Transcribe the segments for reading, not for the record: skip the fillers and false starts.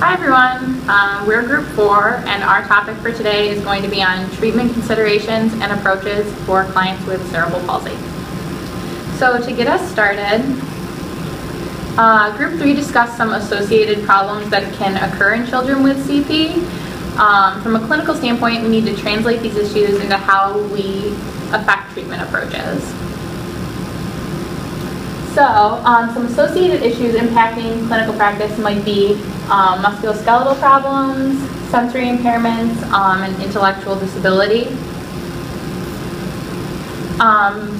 Hi everyone, we're Group 4 and our topic for today is going to be on treatment considerations and approaches for clients with cerebral palsy. So to get us started, Group 3 discussed some associated problems that can occur in children with CP. From a clinical standpoint, we need to translate these issues into how we affect treatment approaches. So, some associated issues impacting clinical practice might be musculoskeletal problems, sensory impairments, and intellectual disability.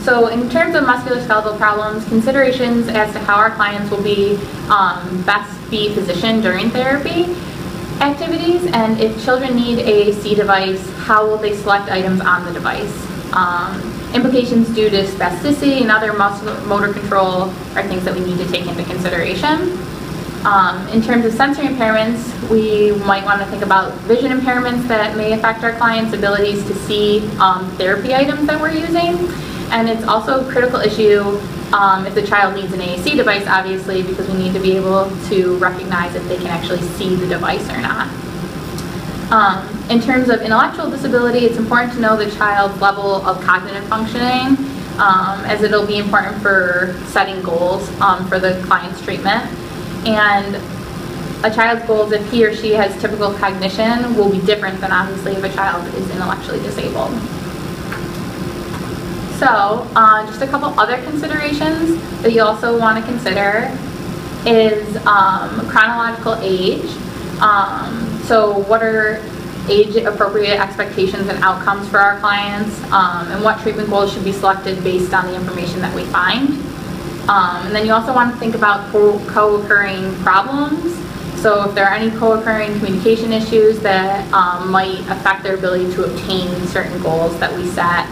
So in terms of musculoskeletal problems, considerations as to how our clients will be best be positioned during therapy activities, and if children need a C device, how will they select items on the device? Implications due to spasticity and other motor control are things that we need to take into consideration. In terms of sensory impairments, we might want to think about vision impairments that may affect our clients' abilities to see therapy items that we're using. And it's also a critical issue if the child needs an AAC device, obviously, because we need to be able to recognize if they can actually see the device or not. In terms of intellectual disability, it's important to know the child's level of cognitive functioning, as it'll be important for setting goals for the client's treatment. And a child's goals, if he or she has typical cognition, will be different than obviously if a child is intellectually disabled. So, just a couple other considerations that you also want to consider is chronological age. So what are age-appropriate expectations and outcomes for our clients, and what treatment goals should be selected based on the information that we find. And then you also want to think about co-occurring problems. So if there are any co-occurring communication issues that might affect their ability to obtain certain goals that we set.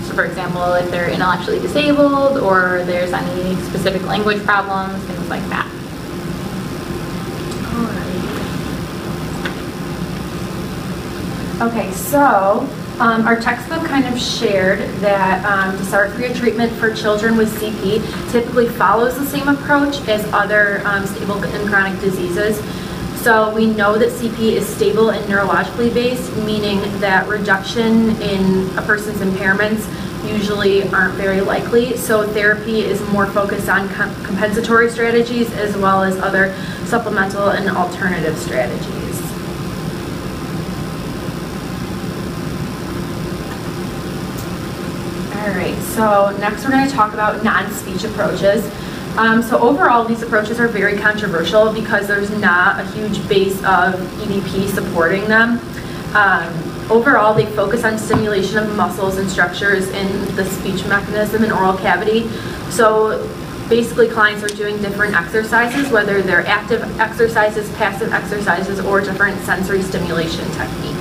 So for example, if they're intellectually disabled or there's any specific language problems, things like that. Okay, so our textbook kind of shared that dysarthria treatment for children with CP typically follows the same approach as other stable and chronic diseases. So we know that CP is stable and neurologically based, meaning that reduction in a person's impairments usually aren't very likely. So therapy is more focused on compensatory strategies as well as other supplemental and alternative strategies. Alright, so next we're going to talk about non-speech approaches. So overall, these approaches are very controversial because there's not a huge base of EDP supporting them. Overall, they focus on stimulation of muscles and structures in the speech mechanism and oral cavity. So basically, clients are doing different exercises, whether they're active exercises, passive exercises, or different sensory stimulation techniques.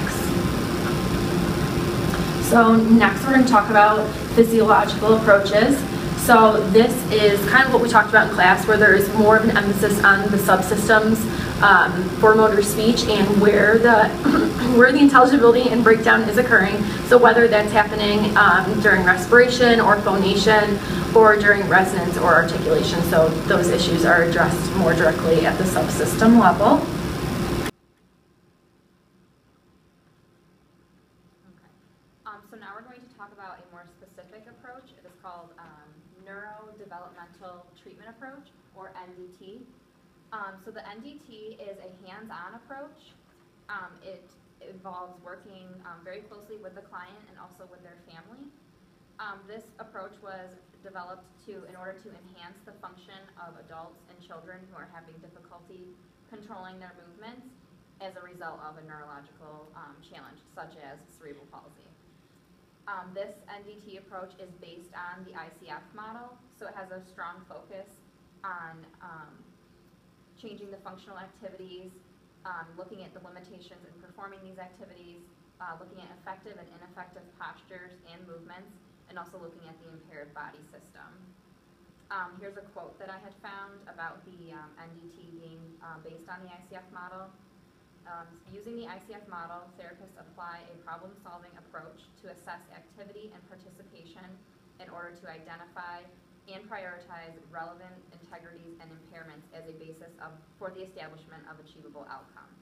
So next we're going to talk about physiological approaches. So this is kind of what we talked about in class, where there is more of an emphasis on the subsystems for motor speech and where the intelligibility and breakdown is occurring. So whether that's happening during respiration or phonation or during resonance or articulation. So those issues are addressed more directly at the subsystem level. So now we're going to talk about a more specific approach. It is called neurodevelopmental treatment approach, or NDT. So the NDT is a hands-on approach. It involves working very closely with the client and also with their family. This approach was developed in order to enhance the function of adults and children who are having difficulty controlling their movements as a result of a neurological challenge, such as cerebral palsy. This NDT approach is based on the ICF model, so it has a strong focus on changing the functional activities, looking at the limitations in performing these activities, looking at effective and ineffective postures and movements, and also looking at the impaired body system. Here's a quote that I had found about the NDT being based on the ICF model. Using the ICF model, therapists apply a problem-solving approach to assess activity and participation in order to identify and prioritize relevant integrities and impairments as a basis for the establishment of achievable outcomes.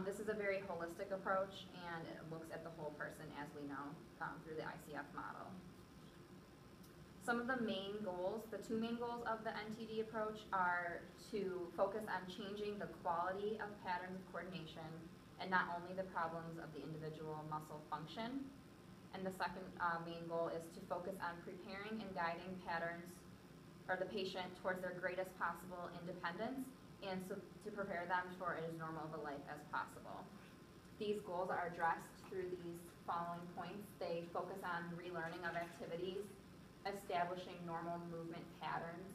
This is a very holistic approach, and it looks at the whole person, as we know, through the ICF model. Some of the main goals, the two main goals of the NTD approach are to focus on changing the quality of patterns of coordination and not only the problems of the individual muscle function. And the second main goal is to focus on preparing and guiding patterns or the patient towards their greatest possible independence and so to prepare them for as normal of a life as possible. These goals are addressed through these following points. They focus on relearning of activities, establishing normal movement patterns,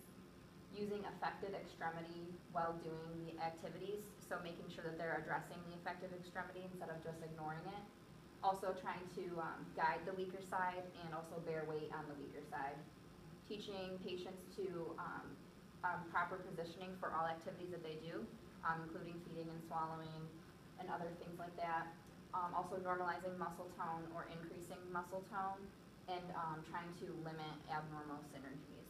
using affected extremity while doing the activities, so making sure that they're addressing the affected extremity instead of just ignoring it. Also trying to guide the weaker side and also bear weight on the weaker side. Teaching patients to proper positioning for all activities that they do, including feeding and swallowing and other things like that. Also normalizing muscle tone or increasing muscle tone and trying to limit abnormal synergies.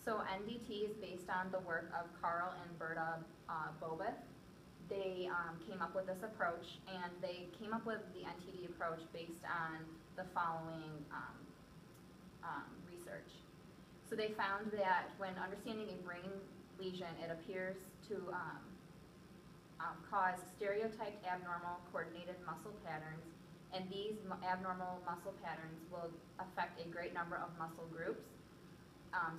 So NDT is based on the work of Carl and Berta Bobeth. They came up with this approach, and they came up with the NTD approach based on the following research. So they found that when understanding a brain lesion, it appears to cause stereotyped abnormal coordinated muscle patterns, and these abnormal muscle patterns will affect a great number of muscle groups,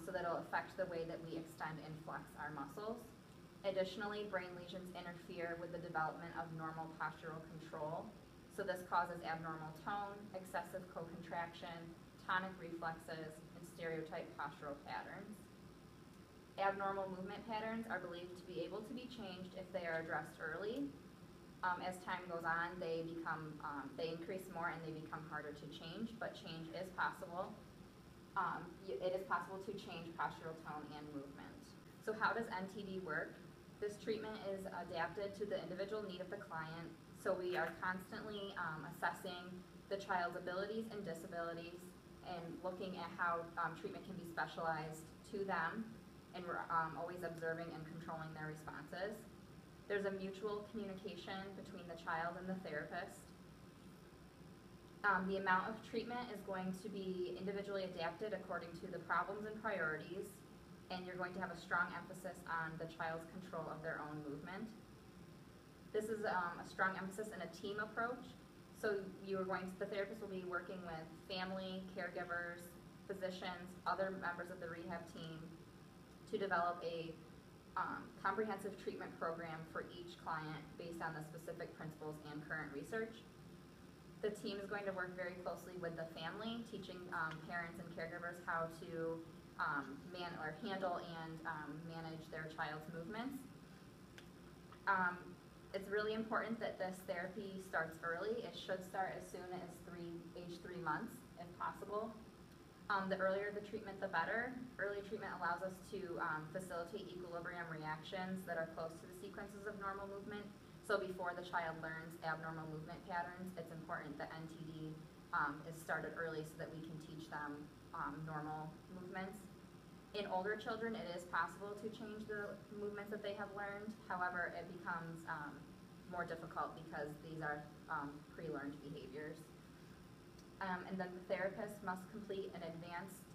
so that it'll affect the way that we extend and flex our muscles. Additionally, brain lesions interfere with the development of normal postural control, so this causes abnormal tone, excessive co-contraction, tonic reflexes, and stereotyped postural patterns. Abnormal movement patterns are believed to be able to be changed if they are addressed early. As time goes on, they increase more and they become harder to change, but change is possible. It is possible to change postural tone and movement. So how does NTD work? This treatment is adapted to the individual need of the client, so we are constantly assessing the child's abilities and disabilities and looking at how treatment can be specialized to them, and we're always observing and controlling their responses. There's a mutual communication between the child and the therapist. The amount of treatment is going to be individually adapted according to the problems and priorities, and you're going to have a strong emphasis on the child's control of their own movement. This is a strong emphasis in a team approach. So the therapist will be working with family, caregivers, physicians, other members of the rehab team to develop a comprehensive treatment program for each client based on the specific principles and current research. The team is going to work very closely with the family, teaching parents and caregivers how to handle and manage their child's movements. It's really important that this therapy starts early. It should start as soon as age 3 months, if possible. The earlier the treatment, the better. Early treatment allows us to facilitate equilibrium reactions that are close to the sequences of normal movement. So before the child learns abnormal movement patterns, it's important that NTD is started early so that we can teach them normal movements. In older children, it is possible to change the movements that they have learned. However, it becomes more difficult because these are pre-learned behaviors. And then the therapist must complete an advanced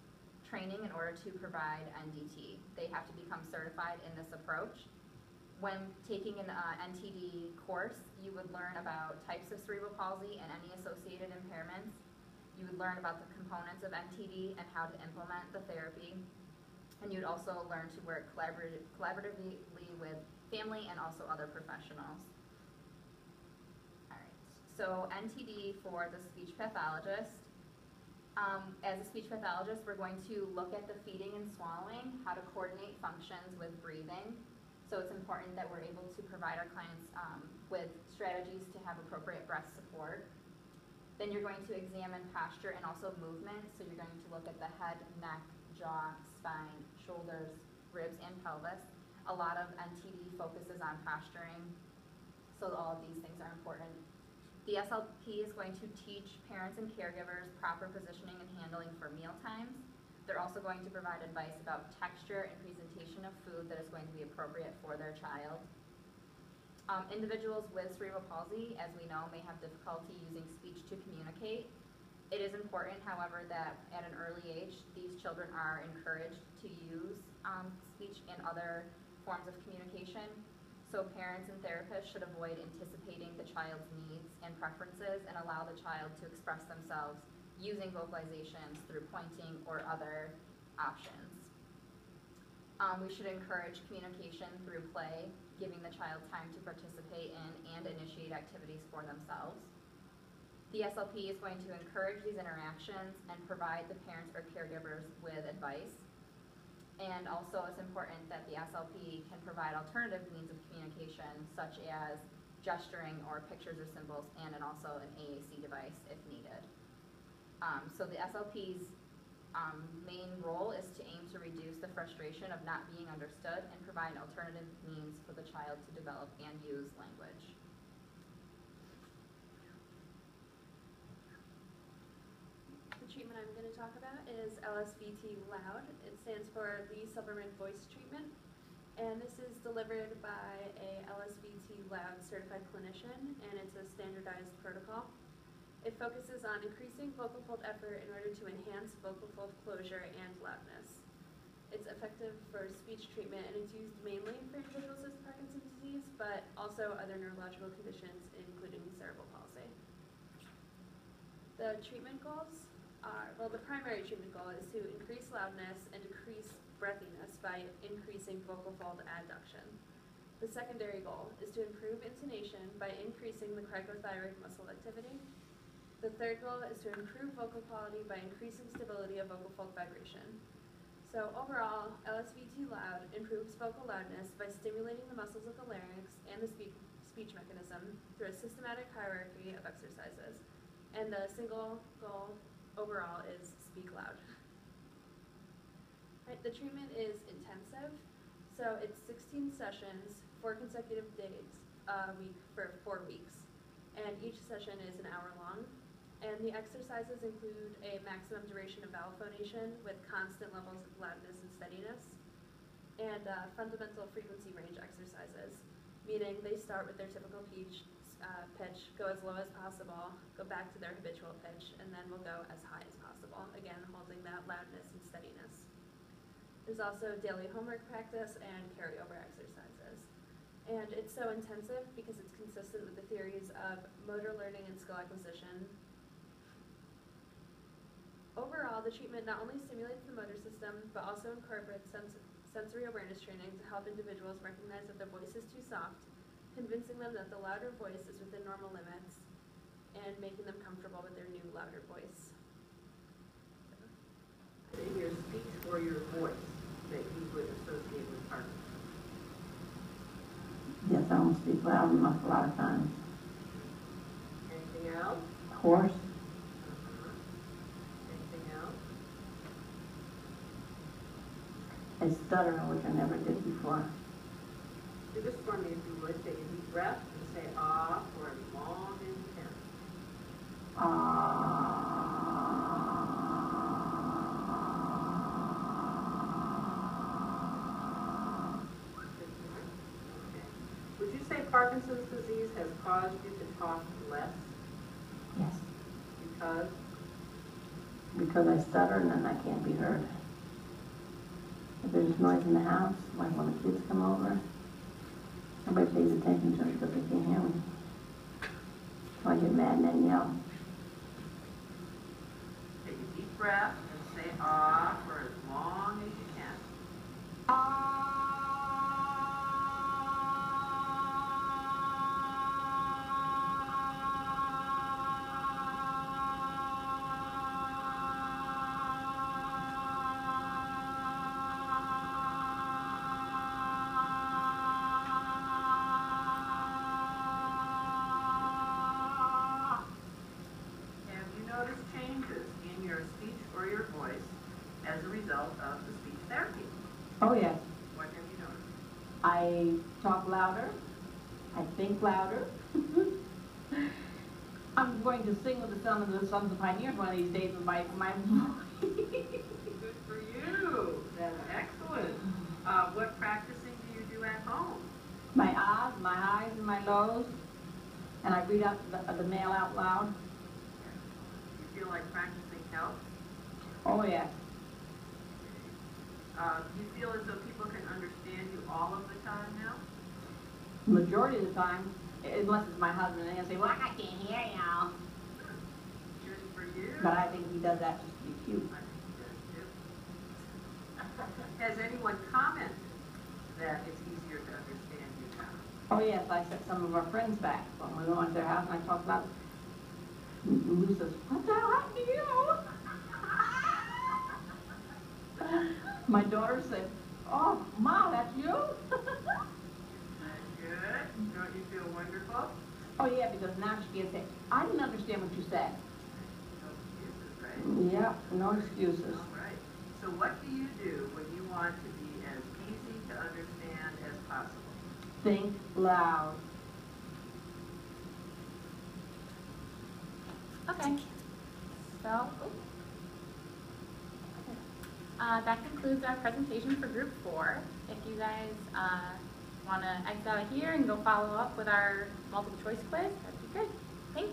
training in order to provide NDT. They have to become certified in this approach. When taking an NTD course, you would learn about types of cerebral palsy and any associated impairments. You would learn about the components of NTD and how to implement the therapy. And you'd also learn to work collaboratively with family and also other professionals. All right, so NTD for the speech pathologist. As a speech pathologist, we're going to look at the feeding and swallowing, how to coordinate functions with breathing. So it's important that we're able to provide our clients with strategies to have appropriate breath support. Then you're going to examine posture and also movement. So you're going to look at the head, neck, jaw, spine, shoulders, ribs, and pelvis. A lot of NTD focuses on posturing, so all of these things are important. The SLP is going to teach parents and caregivers proper positioning and handling for meal times. They're also going to provide advice about texture and presentation of food that is going to be appropriate for their child. Individuals with cerebral palsy, as we know, may have difficulty using speech to communicate. It is important, however, that at an early age, these children are encouraged to use speech and other forms of communication. So parents and therapists should avoid anticipating the child's needs and preferences and allow the child to express themselves using vocalizations through pointing or other options. We should encourage communication through play, giving the child time to participate in and initiate activities for themselves. The SLP is going to encourage these interactions and provide the parents or caregivers with advice. And also it's important that the SLP can provide alternative means of communication, such as gesturing or pictures or symbols, and also an AAC device if needed. So the SLP's main role is to aim to reduce the frustration of not being understood and provide alternative means for the child to develop and use language. The treatment I'm going to talk about is LSVT Loud. It stands for Lee Silverman Voice Treatment, and this is delivered by a LSVT Loud certified clinician, and it's a standardized protocol. It focuses on increasing vocal fold effort in order to enhance vocal fold closure and loudness. It's effective for speech treatment, and it's used mainly for individuals with Parkinson's disease, but also other neurological conditions, including cerebral palsy. The treatment goals are, well, the primary treatment goal is to increase loudness and decrease breathiness by increasing vocal fold adduction. The secondary goal is to improve intonation by increasing the cricothyroid muscle activity. The third goal is to improve vocal quality by increasing stability of vocal fold vibration. So overall, LSVT Loud improves vocal loudness by stimulating the muscles of the larynx and the speech mechanism through a systematic hierarchy of exercises. And the single goal overall is speak loud. Right, the treatment is intensive, so it's 16 sessions, 4 consecutive days a week for 4 weeks. And each session is an hour long. And the exercises include a maximum duration of vowel phonation with constant levels of loudness and steadiness, and fundamental frequency range exercises, meaning they start with their typical pitch, go as low as possible, go back to their habitual pitch, and then we'll go as high as possible, again holding that loudness and steadiness. There's also daily homework practice and carryover exercises. And it's so intensive because it's consistent with the theories of motor learning and skill acquisition. Overall, the treatment not only stimulates the motor system, but also incorporates sensory awareness training to help individuals recognize that their voice is too soft, convincing them that the louder voice is within normal limits, and making them comfortable with their new louder voice. In your speech or your voice that you would associate with Parkinson's? Yes, I don't speak loud enough a lot of times. Anything else? Hoarse. Anything else? I stutter, which I never did before. Do this for me if you would. Take a deep breath and say ah for as long as you can. Okay. Would you say Parkinson's disease has caused you to talk less? Yes. Because? Because I stutter and then I can't be heard. If there's noise in the house, like when the kids come over, nobody pays attention to me because they can't hear me. So I get mad and then yell. Take a deep breath and say ah for as long as you can. Have you noticed changes in your speech or your voice as a result of the speech therapy? Oh yes. What have you noticed? I talk louder. I think louder. I'm going to sing with the Sons of the Pioneers one of these days with my Good for you. That's excellent. What practicing do you do at home? my ahs, my highs, and my lows, and I read out the mail out loud. You feel like practicing helps? Oh yes. Do you feel as though people can understand you all of the time now? Majority of the time, unless it's my husband, and he'll say, "Well, I can't hear you." Good for you. But I think he does that just to be cute. I think he does too. Has anyone commented that it's easier to understand you now? Oh yes, I set some of our friends back when we went to their house and I talked about. Lou says, "What the hell happened to you?" My daughter said, "Oh, Mom, that's you?" Good. Don't you feel wonderful? Oh yeah, because now she can say, "I didn't understand what you said." No excuses, right? Yeah, no excuses. All right. So what do you do when you want to be as easy to understand as possible? Think loud. Okay. So, that concludes our presentation for Group 4. If you guys want to exit out of here and go follow up with our multiple choice quiz, that'd be good. Thanks.